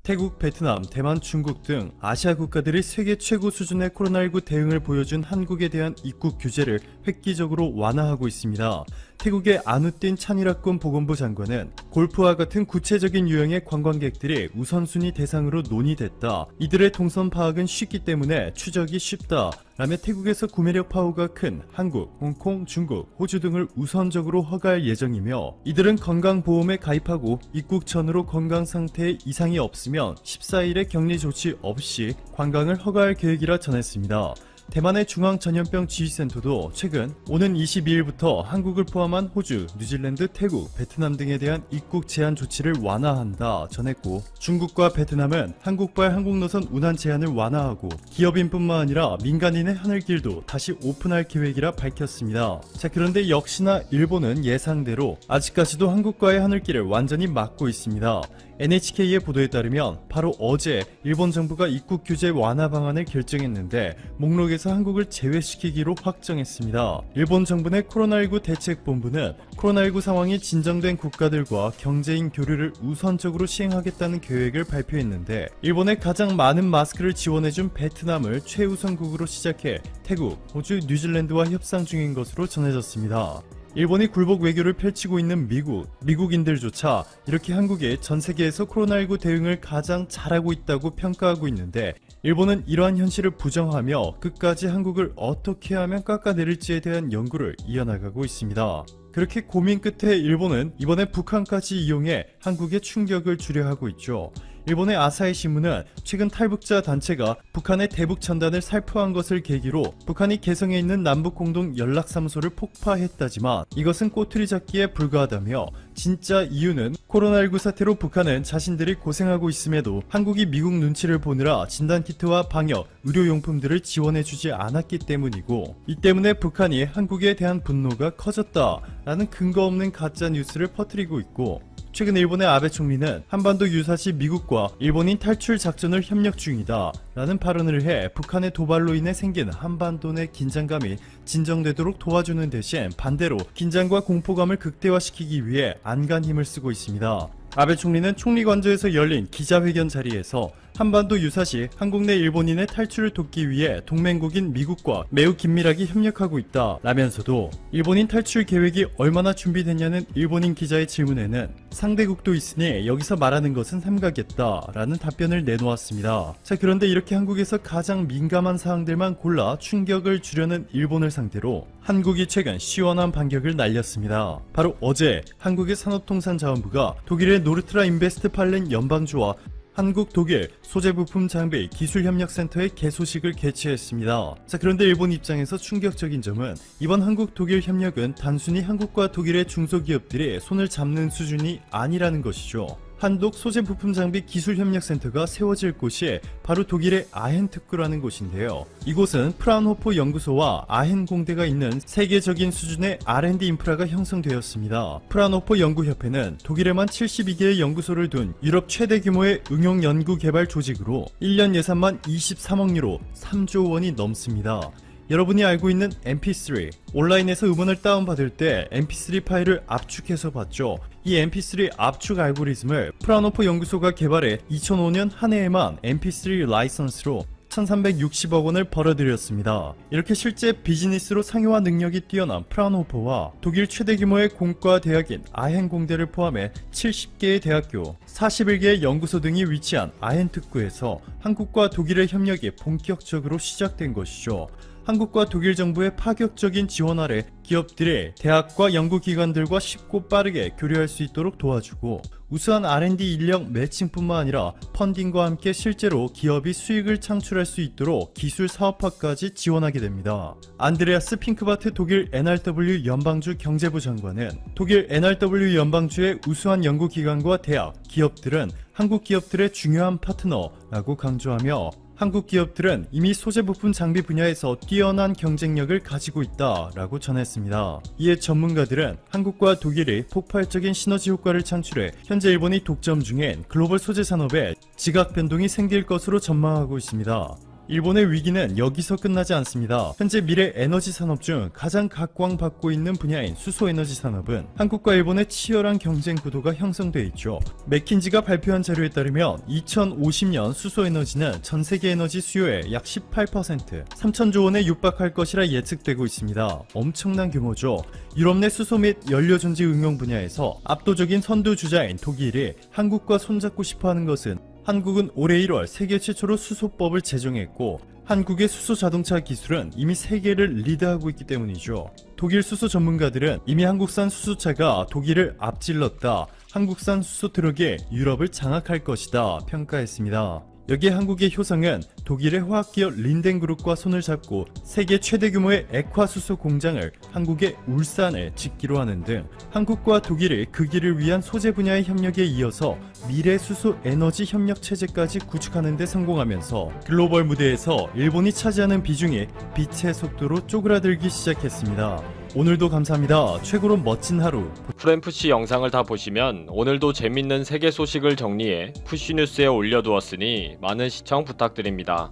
태국, 베트남, 대만, 중국 등 아시아 국가들이 세계 최고 수준의 코로나19 대응을 보여준 한국에 대한 입국 규제를 획기적으로 완화하고 있습니다. 태국의 아누틴 차니라권 보건부 장관은 골프와 같은 구체적인 유형의 관광객들이 우선순위 대상으로 논의됐다. 이들의 동선 파악은 쉽기 때문에 추적이 쉽다. 라며 태국에서 구매력 파워가 큰 한국, 홍콩, 중국, 호주 등을 우선적으로 허가할 예정이며 이들은 건강보험에 가입하고 입국 전후로 건강 상태에 이상이 없으면 14일의 격리 조치 없이 관광을 허가할 계획이라 전했습니다. 대만의 중앙전염병지휘센터도 최근 오는 22일부터 한국을 포함한 호주, 뉴질랜드, 태국, 베트남 등에 대한 입국 제한 조치를 완화한다 전했고, 중국과 베트남은 한국발 항공노선 운항 제한을 완화하고 기업인뿐만 아니라 민간인의 하늘길도 다시 오픈할 계획이라 밝혔습니다. 그런데 역시나 일본은 예상대로 아직까지도 한국과의 하늘길을 완전히 막고 있습니다. NHK의 보도에 따르면 바로 어제 일본 정부가 입국 규제 완화 방안을 결정했는데 목록에서 한국을 제외시키기로 확정했습니다. 일본 정부 내 코로나19 대책본부는 코로나19 상황이 진정된 국가들과 경제인 교류를 우선적으로 시행하겠다는 계획을 발표했는데, 일본에 가장 많은 마스크를 지원해준 베트남을 최우선국으로 시작해 태국, 호주, 뉴질랜드와 협상 중인 것으로 전해졌습니다. 일본이 굴복 외교를 펼치고 있는 미국인들조차 이렇게 한국이 전 세계에서 코로나19 대응을 가장 잘하고 있다고 평가하고 있는데, 일본은 이러한 현실을 부정하며 끝까지 한국을 어떻게 하면 깎아내릴지에 대한 연구를 이어나가고 있습니다. 그렇게 고민 끝에 일본은 이번에 북한까지 이용해 한국에 충격을 주려 하고 있죠. 일본의 아사히 신문은 최근 탈북자 단체가 북한의 대북 전단을 살포한 것을 계기로 북한이 개성에 있는 남북공동 연락사무소를 폭파했다지만 이것은 꼬투리 잡기에 불과하다며, 진짜 이유는 코로나19 사태로 북한은 자신들이 고생하고 있음에도 한국이 미국 눈치를 보느라 진단키트와 방역, 의료용품들을 지원해주지 않았기 때문이고, 이 때문에 북한이 한국에 대한 분노가 커졌다라는 근거 없는 가짜 뉴스를 퍼뜨리고 있고, 최근 일본의 아베 총리는 한반도 유사시 미국과 일본인 탈출 작전을 협력 중이다 라는 발언을 해 북한의 도발로 인해 생긴 한반도 내 긴장감이 진정되도록 도와주는 대신 반대로 긴장과 공포감을 극대화시키기 위해 안간 힘을 쓰고 있습니다. 아베 총리는 총리관저에서 열린 기자회견 자리에서 한반도 유사시 한국 내 일본인의 탈출을 돕기 위해 동맹국인 미국과 매우 긴밀하게 협력하고 있다 라면서도 일본인 탈출 계획이 얼마나 준비됐냐는 일본인 기자의 질문에는 상대국도 있으니 여기서 말하는 것은 삼가겠다 라는 답변을 내놓았습니다. 그런데 이렇게 한국에서 가장 민감한 사항들만 골라 충격을 주려는 일본을 상대로 한국이 최근 시원한 반격을 날렸습니다. 바로 어제 한국의 산업통상자원부가 독일의 노르트라 인베스트팔렌 연방주와 한국, 독일 소재부품 장비 기술협력센터의 개소식을 개최했습니다. 그런데 일본 입장에서 충격적인 점은 이번 한국, 독일 협력은 단순히 한국과 독일의 중소기업들이 손을 잡는 수준이 아니라는 것이죠. 한독 소재부품 장비 기술협력센터가 세워질 곳이 바로 독일의 아헨 특구라는 곳인데요. 이곳은 프라운호퍼 연구소와 아헨 공대가 있는 세계적인 수준의 R&D 인프라가 형성되었습니다. 프라운호퍼 연구협회는 독일에만 72개의 연구소를 둔 유럽 최대 규모의 응용 연구 개발 조직으로 1년 예산만 23억 유로 3조 원이 넘습니다. 여러분이 알고 있는 mp3, 온라인에서 음원을 다운받을 때 mp3 파일을 압축해서 봤죠. 이 mp3 압축 알고리즘을 프라운호퍼 연구소가 개발해 2005년 한 해에만 mp3 라이선스로 1360억 원을 벌어들였습니다. 이렇게 실제 비즈니스로 상용화 능력이 뛰어난 프라운호퍼와 독일 최대 규모의 공과 대학인 아헨 공대를 포함해 70개의 대학교, 41개의 연구소 등이 위치한 아헨 특구에서 한국과 독일의 협력이 본격적으로 시작된 것이죠. 한국과 독일 정부의 파격적인 지원 아래 기업들이 대학과 연구기관들과 쉽고 빠르게 교류할 수 있도록 도와주고, 우수한 R&D 인력 매칭뿐만 아니라 펀딩과 함께 실제로 기업이 수익을 창출할 수 있도록 기술 사업화까지 지원하게 됩니다. 안드레아스 핑크바트 독일 NRW 연방주 경제부 장관은 독일 NRW 연방주의 우수한 연구기관과 대학, 기업들은 한국 기업들의 중요한 파트너라고 강조하며, 한국 기업들은 이미 소재부품 장비 분야에서 뛰어난 경쟁력을 가지고 있다라고 전했습니다. 이에 전문가들은 한국과 독일이 폭발적인 시너지 효과를 창출해 현재 일본이 독점 중인 글로벌 소재 산업에 지각 변동이 생길 것으로 전망하고 있습니다. 일본의 위기는 여기서 끝나지 않습니다. 현재 미래 에너지 산업 중 가장 각광받고 있는 분야인 수소에너지 산업은 한국과 일본의 치열한 경쟁 구도가 형성돼 있죠. 맥킨지가 발표한 자료에 따르면 2050년 수소에너지는 전 세계 에너지 수요의 약 18%, 3천조 원에 육박할 것이라 예측되고 있습니다. 엄청난 규모죠. 유럽 내 수소 및 연료전지 응용 분야에서 압도적인 선두주자인 독일이 한국과 손잡고 싶어하는 것은 한국은 올해 1월 세계 최초로 수소법을 제정했고 한국의 수소 자동차 기술은 이미 세계를 리드하고 있기 때문이죠. 독일 수소 전문가들은 이미 한국산 수소차가 독일을 앞질렀다, 한국산 수소 트럭이 유럽을 장악할 것이다 평가했습니다. 여기에 한국의 효성은 독일의 화학기업 린덴그룹과 손을 잡고 세계 최대 규모의 액화수소 공장을 한국의 울산에 짓기로 하는 등 한국과 독일이 그 길을 위한 소재 분야의 협력에 이어서 미래 수소 에너지 협력 체제까지 구축하는 데 성공하면서 글로벌 무대에서 일본이 차지하는 비중이 빛의 속도로 쪼그라들기 시작했습니다. 오늘도 감사합니다. 최고로 멋진 하루. 프렘프씨 영상을 다 보시면 오늘도 재밌는 세계 소식을 정리해 푸쉬뉴스에 올려두었으니 많은 시청 부탁드립니다.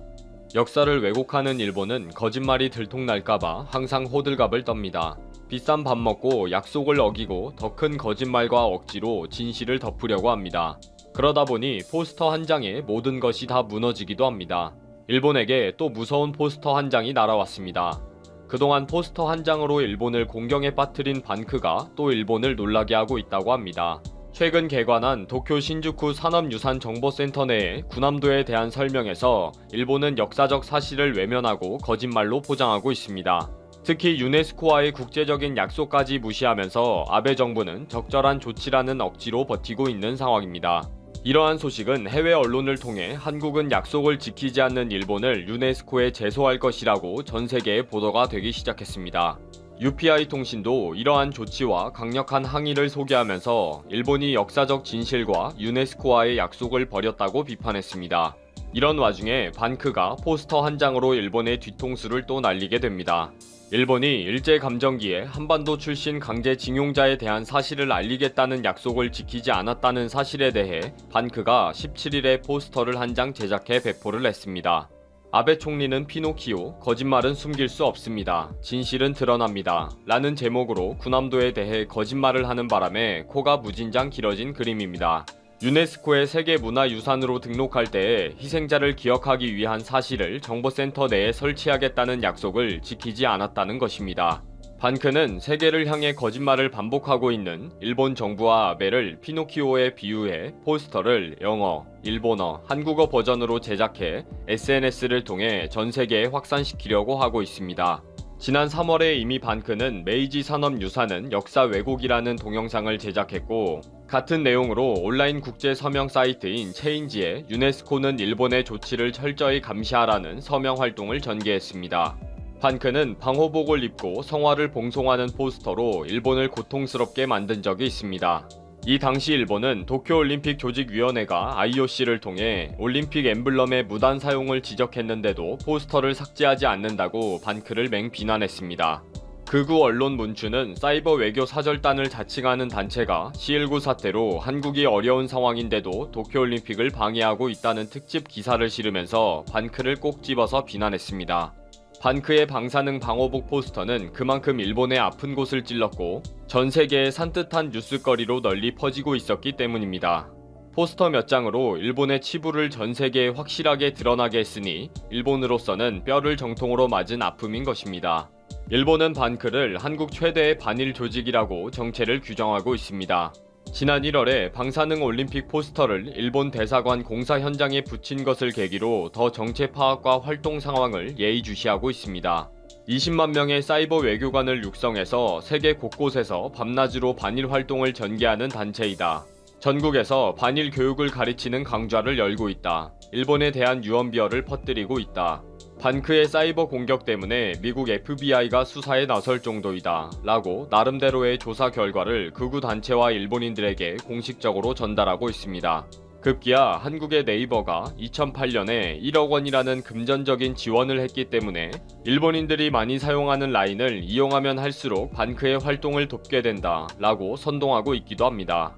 역사를 왜곡하는 일본은 거짓말이 들통날까봐 항상 호들갑을 떱니다. 비싼 밥 먹고 약속을 어기고 더 큰 거짓말과 억지로 진실을 덮으려고 합니다. 그러다 보니 포스터 한 장에 모든 것이 다 무너지기도 합니다. 일본에게 또 무서운 포스터 한 장이 날아왔습니다. 그동안 포스터 한 장으로 일본을 공경에 빠뜨린 반크가 또 일본을 놀라게 하고 있다고 합니다. 최근 개관한 도쿄 신주쿠 산업유산정보센터 내의 군함도에 대한 설명에서 일본은 역사적 사실을 외면하고 거짓말로 포장하고 있습니다. 특히 유네스코와의 국제적인 약속까지 무시하면서 아베 정부는 적절한 조치라는 억지로 버티고 있는 상황입니다. 이러한 소식은 해외 언론을 통해 한국은 약속을 지키지 않는 일본을 유네스코에 제소할 것이라고 전 세계에 보도가 되기 시작했습니다. UPI 통신도 이러한 조치와 강력한 항의를 소개하면서 일본이 역사적 진실과 유네스코와의 약속을 버렸다고 비판했습니다. 이런 와중에 반크가 포스터 한 장으로 일본의 뒤통수를 또 날리게 됩니다. 일본이 일제감정기에 한반도 출신 강제징용자에 대한 사실을 알리겠다는 약속을 지키지 않았다는 사실에 대해 반크가 17일에 포스터를 한 장 제작해 배포를 했습니다. 아베 총리는 피노키오, 거짓말은 숨길 수 없습니다. 진실은 드러납니다. 라는 제목으로 군함도에 대해 거짓말을 하는 바람에 코가 무진장 길어진 그림입니다. 유네스코의 세계문화유산으로 등록할 때에 희생자를 기억하기 위한 사실을 정보센터 내에 설치하겠다는 약속을 지키지 않았다는 것입니다. 반크는 세계를 향해 거짓말을 반복하고 있는 일본 정부와 아베를 피노키오에 비유해 포스터를 영어, 일본어, 한국어 버전으로 제작해 SNS를 통해 전 세계에 확산시키려고 하고 있습니다. 지난 3월에 이미 반크는 메이지 산업유산은 역사 왜곡이라는 동영상을 제작했고 같은 내용으로 온라인 국제 서명 사이트인 체인지에 유네스코는 일본의 조치를 철저히 감시하라는 서명 활동을 전개했습니다. 반크는 방호복을 입고 성화를 봉송하는 포스터로 일본을 고통스럽게 만든 적이 있습니다. 이 당시 일본은 도쿄올림픽 조직위원회가 IOC를 통해 올림픽 엠블럼의 무단 사용을 지적했는데도 포스터를 삭제하지 않는다고 반크를 맹비난했습니다. 극우 언론 문추는 사이버 외교 사절단을 자칭하는 단체가 C19 사태로 한국이 어려운 상황인데도 도쿄올림픽을 방해하고 있다는 특집 기사를 실으면서 반크를 꼭 집어서 비난했습니다. 반크의 방사능 방호복 포스터는 그만큼 일본의 아픈 곳을 찔렀고 전 세계에 산뜻한 뉴스거리로 널리 퍼지고 있었기 때문입니다. 포스터 몇 장으로 일본의 치부를 전 세계에 확실하게 드러나게 했으니 일본으로서는 뼈를 정통으로 맞은 아픔인 것입니다. 일본은 반크를 한국 최대의 반일 조직이라고 정체를 규정하고 있습니다. 지난 1월에 방사능 올림픽 포스터를 일본 대사관 공사 현장에 붙인 것을 계기로 더 정체 파악과 활동 상황을 예의주시하고 있습니다. 20만 명의 사이버 외교관을 육성해서 세계 곳곳에서 밤낮으로 반일 활동을 전개하는 단체이다. 전국에서 반일 교육을 가르치는 강좌를 열고 있다. 일본에 대한 유언비어를 퍼뜨리고 있다. 반크의 사이버 공격 때문에 미국 FBI가 수사에 나설 정도이다 라고 나름대로의 조사 결과를 극우 단체와 일본인들에게 공식적으로 전달하고 있습니다. 급기야 한국의 네이버가 2008년에 1억 원이라는 금전적인 지원을 했기 때문에 일본인들이 많이 사용하는 라인을 이용하면 할수록 반크의 활동을 돕게 된다 라고 선동하고 있기도 합니다.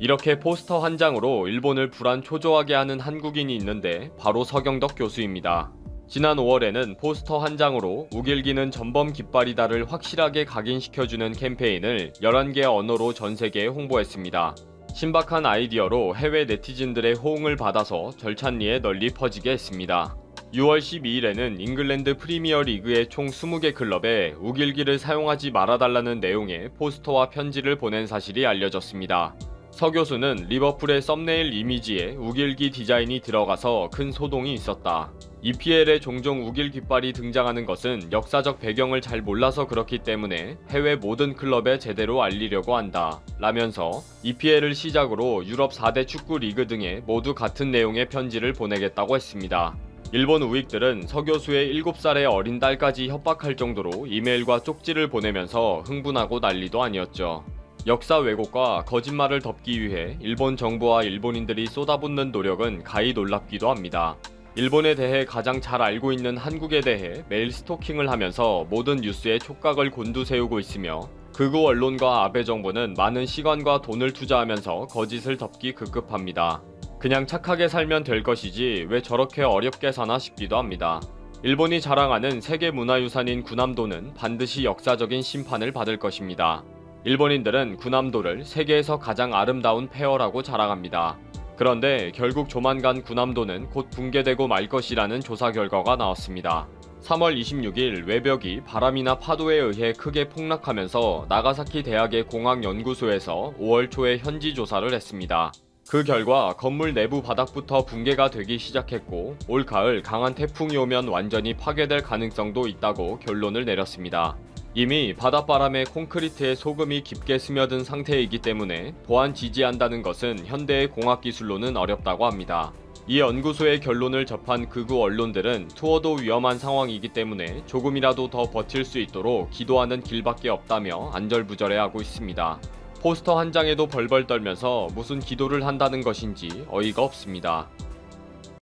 이렇게 포스터 한 장으로 일본을 불안초조하게 하는 한국인이 있는데 바로 서경덕 교수입니다. 지난 5월에는 포스터 한 장으로 우길기는 전범 깃발이다를 확실하게 각인시켜주는 캠페인을 11개 언어로 전 세계에 홍보했습니다. 신박한 아이디어로 해외 네티즌들의 호응을 받아서 절찬리에 널리 퍼지게 했습니다. 6월 12일에는 잉글랜드 프리미어 리그의 총 20개 클럽에 우길기를 사용하지 말아달라는 내용의 포스터와 편지를 보낸 사실이 알려졌습니다. 서 교수는 리버풀의 썸네일 이미지에 우길기 디자인이 들어가서 큰 소동이 있었다. EPL에 종종 우길 깃발이 등장하는 것은 역사적 배경을 잘 몰라서 그렇기 때문에 해외 모든 클럽에 제대로 알리려고 한다. 라면서 EPL을 시작으로 유럽 4대 축구 리그 등에 모두 같은 내용의 편지를 보내겠다고 했습니다. 일본 우익들은 서 교수의 7살의 어린 딸까지 협박할 정도로 이메일과 쪽지를 보내면서 흥분하고 난리도 아니었죠. 역사 왜곡과 거짓말을 덮기 위해 일본 정부와 일본인들이 쏟아붓는 노력은 가히 놀랍기도 합니다. 일본에 대해 가장 잘 알고 있는 한국에 대해 매일 스토킹을 하면서 모든 뉴스에 촉각을 곤두세우고 있으며 극우 언론과 아베 정부는 많은 시간과 돈을 투자하면서 거짓을 덮기 급급합니다. 그냥 착하게 살면 될 것이지 왜 저렇게 어렵게 사나 싶기도 합니다. 일본이 자랑하는 세계문화유산인 군함도는 반드시 역사적인 심판을 받을 것입니다. 일본인들은 군함도를 세계에서 가장 아름다운 폐허라고 자랑합니다. 그런데 결국 조만간 군함도는 곧 붕괴되고 말 것이라는 조사 결과가 나왔습니다. 3월 26일 외벽이 바람이나 파도에 의해 크게 폭락하면서 나가사키 대학의 공학연구소에서 5월 초에 현지 조사를 했습니다. 그 결과 건물 내부 바닥부터 붕괴가 되기 시작했고 올 가을 강한 태풍이 오면 완전히 파괴될 가능성도 있다고 결론을 내렸습니다. 이미 바닷바람에 콘크리트에 소금이 깊게 스며든 상태이기 때문에 보안 지지한다는 것은 현대의 공학기술로는 어렵다고 합니다. 이 연구소의 결론을 접한 극우 언론들은 투어도 위험한 상황이기 때문에 조금이라도 더 버틸 수 있도록 기도하는 길밖에 없다며 안절부절해하고 있습니다. 포스터 한 장에도 벌벌 떨면서 무슨 기도를 한다는 것인지 어이가 없습니다.